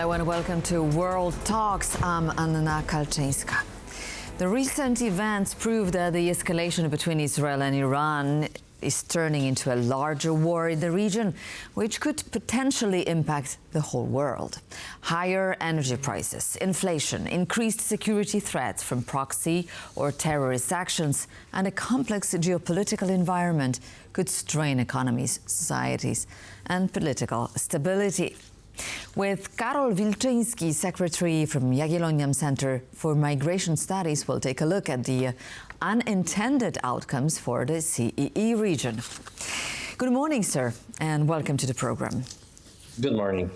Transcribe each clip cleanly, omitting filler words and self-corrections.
Hello and welcome to World Talks. I'm Anna Kalczyńska. The recent events prove that the escalation between Israel and Iran is turning into a larger war in the region, which could potentially impact the whole world. Higher energy prices, inflation, increased security threats from proxy or terrorist actions, and a complex geopolitical environment could strain economies, societies, and political stability. With Karol Wilczyński, Secretary from Jagiellonian Centre for Migration Studies, we'll take a look at the unintended outcomes for the CEE region. Good morning, sir, and welcome to the program. Good morning.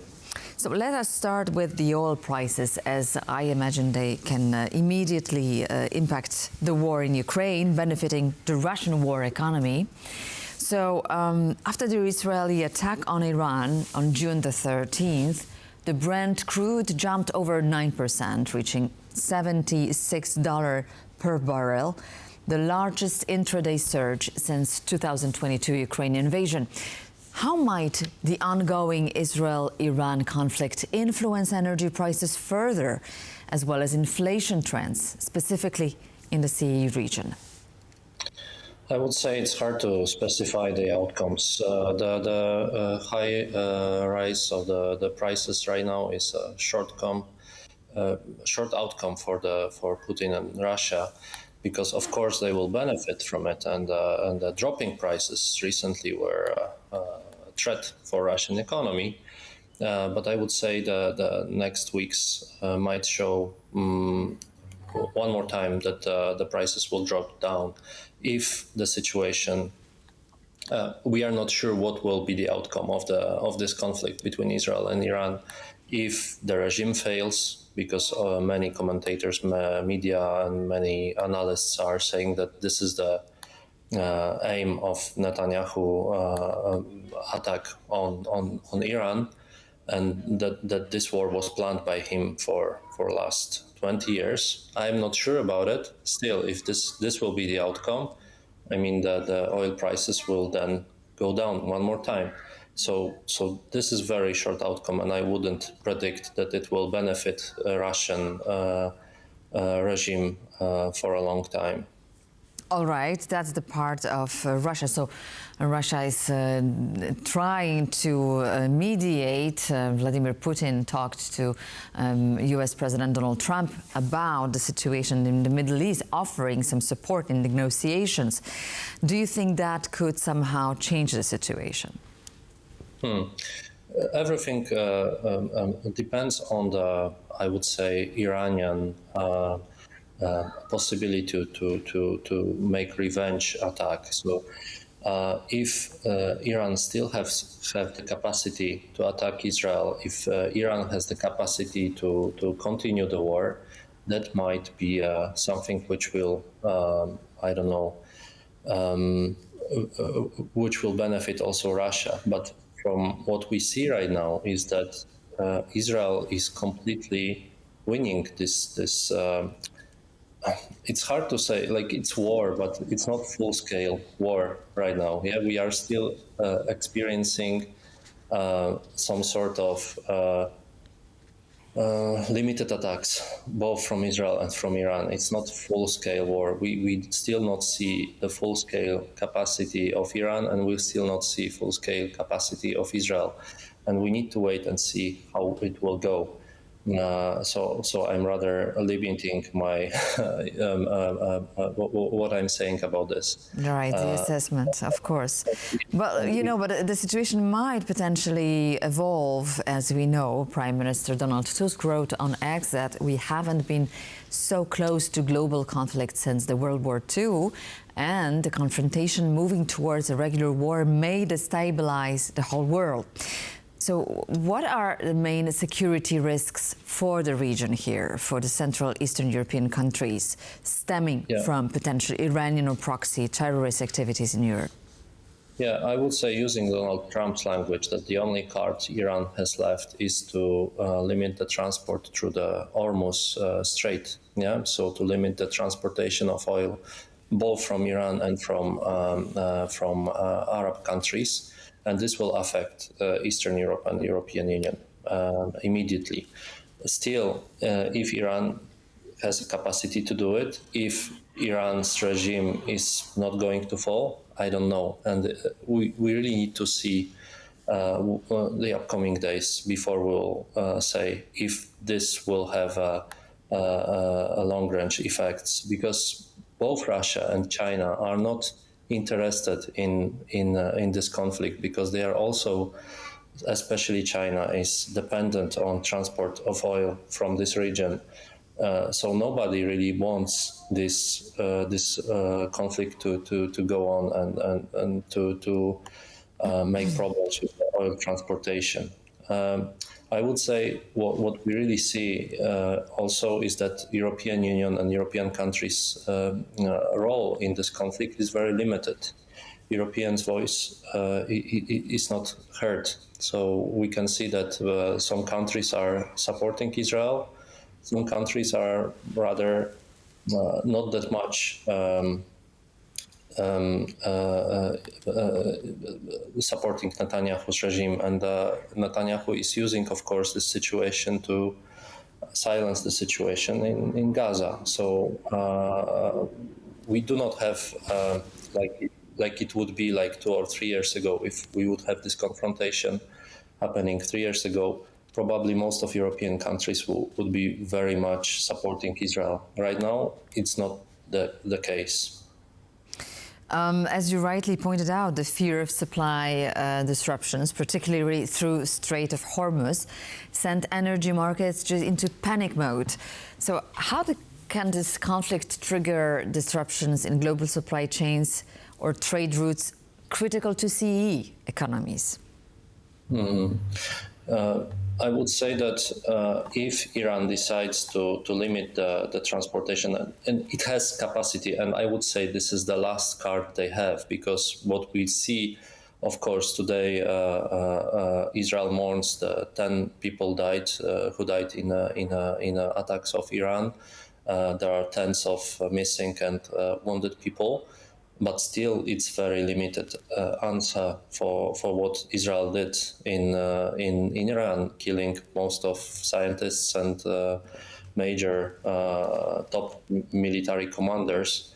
So let us start with the oil prices, as I imagine they can immediately impact the war in Ukraine, benefiting the Russian war economy. So after the Israeli attack on Iran on June the 13th, the Brent crude jumped over 9%, reaching $76 per barrel, the largest intraday surge since 2022 Ukrainian invasion. How might the ongoing Israel-Iran conflict influence energy prices further, as well as inflation trends, specifically in the CEE region? I would say it's hard to specify the outcomes. The high rise of the prices right now is a short outcome for Putin and Russia, because of course they will benefit from it, and the dropping prices recently were a threat for Russian economy. But I would say the next weeks might show one more time that the prices will drop down. If the situation, we are not sure what will be the outcome of this conflict between Israel and Iran. If the regime fails, because many commentators, media, and many analysts are saying that this is the aim of Netanyahu attack on Iran, and that this war was planned by him for last 20 years. I'm not sure about it. Still, if this will be the outcome, I mean the oil prices will then go down one more time. So this is very short outcome, and I wouldn't predict that it will benefit a Russian regime for a long time. All right, that's the part of Russia. So Russia is trying to mediate. Vladimir Putin talked to US President Donald Trump about the situation in the Middle East, offering some support in negotiations. Do you think that could somehow change the situation? Everything depends on the, I would say, Iranian possibility to make revenge attack. So if Iran still have the capacity to attack Israel, if Iran has the capacity to continue the war, that might be something which will, I don't know, which will benefit also Russia. But from what we see right now is that Israel is completely winning this it's hard to say, like, it's war, but it's not full-scale war right now. Yeah, we are still experiencing some sort of limited attacks, both from Israel and from Iran. It's not full-scale war. We still not see the full-scale capacity of Iran, and we still not see full-scale capacity of Israel. And we need to wait and see how it will go. So I'm rather limiting my what I'm saying about this. Right, the assessment, of course. Well, you know, but the situation might potentially evolve. As we know, Prime Minister Donald Tusk wrote on X that we haven't been so close to global conflict since the World War II, and the confrontation moving towards a regular war may destabilize the whole world. So what are the main security risks for the region here, for the Central Eastern European countries, stemming from potential Iranian or proxy terrorist activities in Europe? Yeah, I would say, using Donald Trump's language, that the only card Iran has left is to limit the transport through the Hormuz Strait. Yeah, so to limit the transportation of oil, both from Iran and from Arab countries. And this will affect Eastern Europe and the European Union. immediately. Still, if Iran has a capacity to do it, if Iran's regime is not going to fall, I don't know. And we really need to see the upcoming days before we'll say if this will have a long-range effects, because both Russia and China are not interested in this conflict, because they are also, especially China, is dependent on transport of oil from this region. So nobody really wants this conflict to go on and to make problems with oil transportation. I would say what we really see also is that European Union and European countries' role in this conflict is very limited. Europeans' voice is not heard. So we can see that some countries are supporting Israel, some countries are rather not that much supporting Netanyahu's regime, and Netanyahu is using, of course, this situation to silence the situation in Gaza. So we do not have like it would be like 2 or 3 years ago. If we would have this confrontation happening 3 years ago, probably most of European countries would be very much supporting Israel. Right now, it's not the case. As you rightly pointed out, the fear of supply disruptions, particularly through Strait of Hormuz, sent energy markets just into panic mode. So how can this conflict trigger disruptions in global supply chains or trade routes critical to CEE economies? I would say that if Iran decides to limit the transportation, and it has capacity, and I would say this is the last card they have, because what we see, of course, today, Israel mourns the 10 people who died in attacks of Iran. There are tens of missing and wounded people. But still, it's very limited answer for what Israel did in Iran, killing most of scientists and major top military commanders.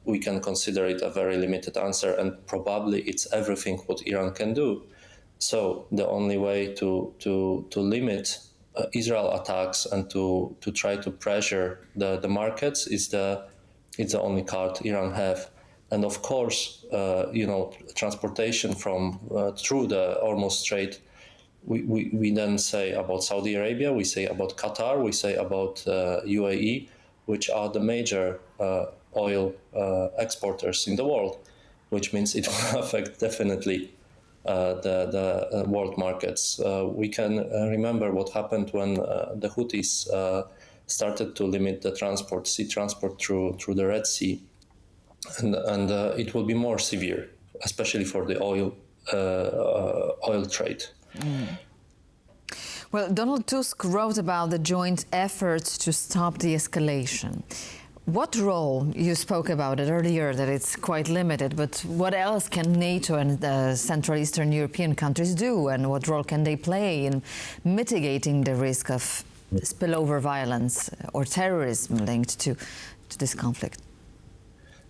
We can consider it a very limited answer, and probably it's everything what Iran can do. So the only way to limit Israel attacks and to try to pressure the markets it's the only card Iran have. And of course, transportation from through the Hormuz Strait, we then say about Saudi Arabia, we say about Qatar, we say about UAE, which are the major oil exporters in the world, which means it will affect definitely the world markets. We can remember what happened when the Houthis started to limit the sea transport through the Red Sea. And it will be more severe, especially for the oil trade. Well, Donald Tusk wrote about the joint efforts to stop the escalation. What role, you spoke about it earlier, that it's quite limited, but what else can NATO and the Central Eastern European countries do, and what role can they play in mitigating the risk of spillover violence or terrorism linked to this conflict?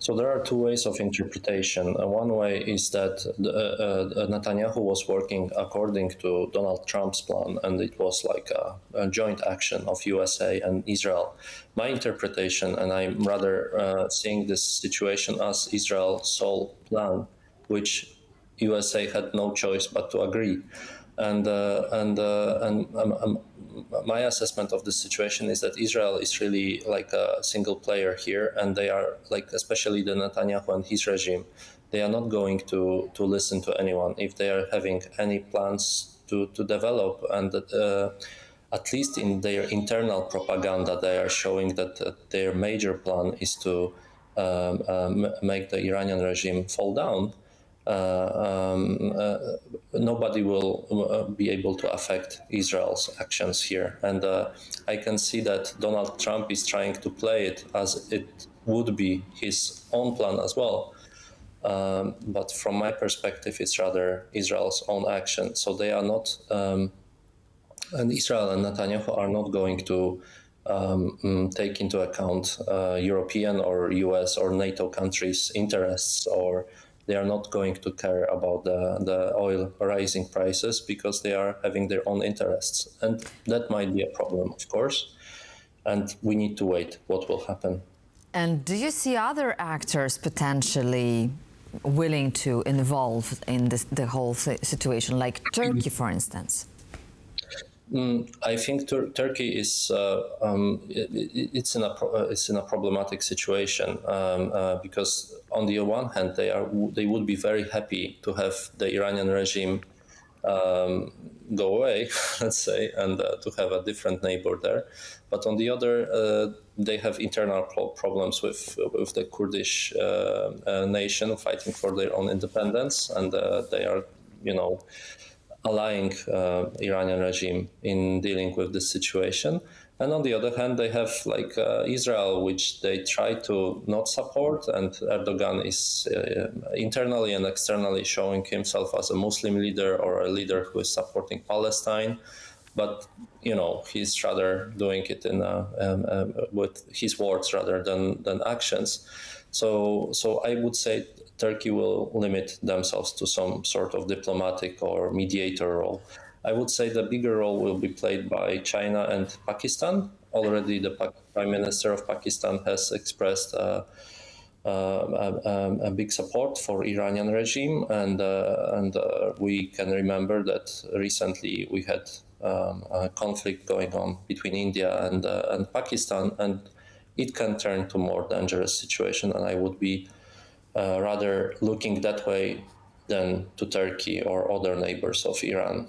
So there are two ways of interpretation. One way is that Netanyahu was working according to Donald Trump's plan, and it was like a joint action of USA and Israel. My interpretation, and I'm rather seeing this situation as Israel's sole plan, which USA had no choice but to agree. And my assessment of the situation is that Israel is really like a single player here, and they are like, especially the Netanyahu and his regime, they are not going to listen to anyone if they are having any plans to develop, and at least in their internal propaganda, they are showing that their major plan is to make the Iranian regime fall down. Nobody will be able to affect Israel's actions here. And I can see that Donald Trump is trying to play it as it would be his own plan as well. But from my perspective, it's rather Israel's own action. So they are not And Israel and Netanyahu are not going to take into account European or US or NATO countries' interests, or they are not going to care about the oil rising prices because they are having their own interests. And that might be a problem, of course. And we need to wait what will happen. And do you see other actors potentially willing to involve in the whole situation, like Turkey, for instance? I think Turkey is it's in a problematic situation because on the one hand they would be very happy to have the Iranian regime go away, let's say, and to have a different neighbor there. But on the other, they have internal problems with the Kurdish nation fighting for their own independence, and they are, allying Iranian regime in dealing with this situation. And on the other hand, they have Israel, which they try to not support, and Erdogan is internally and externally showing himself as a Muslim leader or a leader who is supporting Palestine. But he's rather doing it with his words rather than actions. So I would say Turkey will limit themselves to some sort of diplomatic or mediator role. I would say the bigger role will be played by China and Pakistan. Already the Prime Minister of Pakistan has expressed a big support for Iranian regime, and we can remember that recently we had a conflict going on between India and Pakistan, and it can turn to more dangerous situation, and I would be rather looking that way than to Turkey or other neighbors of Iran.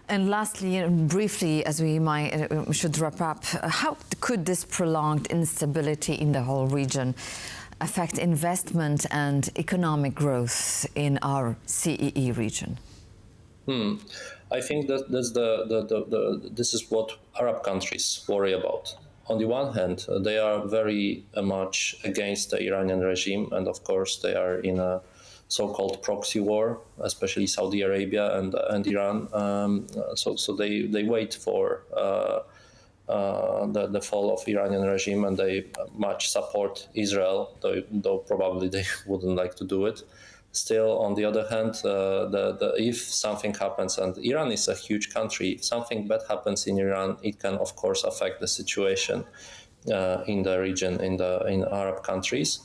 And lastly, briefly, as we should wrap up, how could this prolonged instability in the whole region affect investment and economic growth in our CEE region? I think that this is what Arab countries worry about. On the one hand, they are very much against the Iranian regime, and of course they are in a so-called proxy war, especially Saudi Arabia and Iran. So they wait for the fall of Iranian regime, and they much support Israel, though probably they wouldn't like to do it. Still, on the other hand, if something happens, and Iran is a huge country, if something bad happens in Iran, it can, of course, affect the situation in the region, in Arab countries.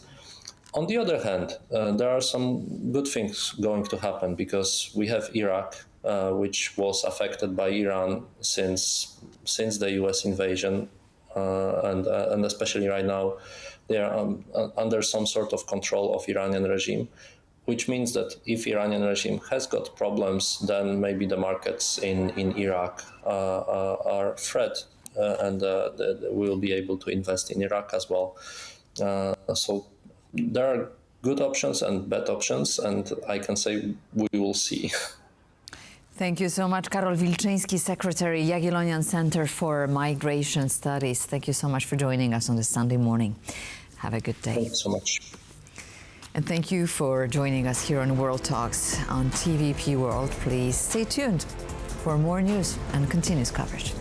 On the other hand, there are some good things going to happen, because we have Iraq, which was affected by Iran since the US invasion, and especially right now, they are under some sort of control of Iranian regime, which means that if Iranian regime has got problems, then maybe the markets in Iraq are threat, and we will be able to invest in Iraq as well. So there are good options and bad options, and I can say we will see. Thank you so much, Karol Wilczyński, Secretary, Jagiellonian Centre for Migration Studies. Thank you so much for joining us on this Sunday morning. Have a good day. Thank you so much. And thank you for joining us here on World Talks on TVP World. Please stay tuned for more news and continuous coverage.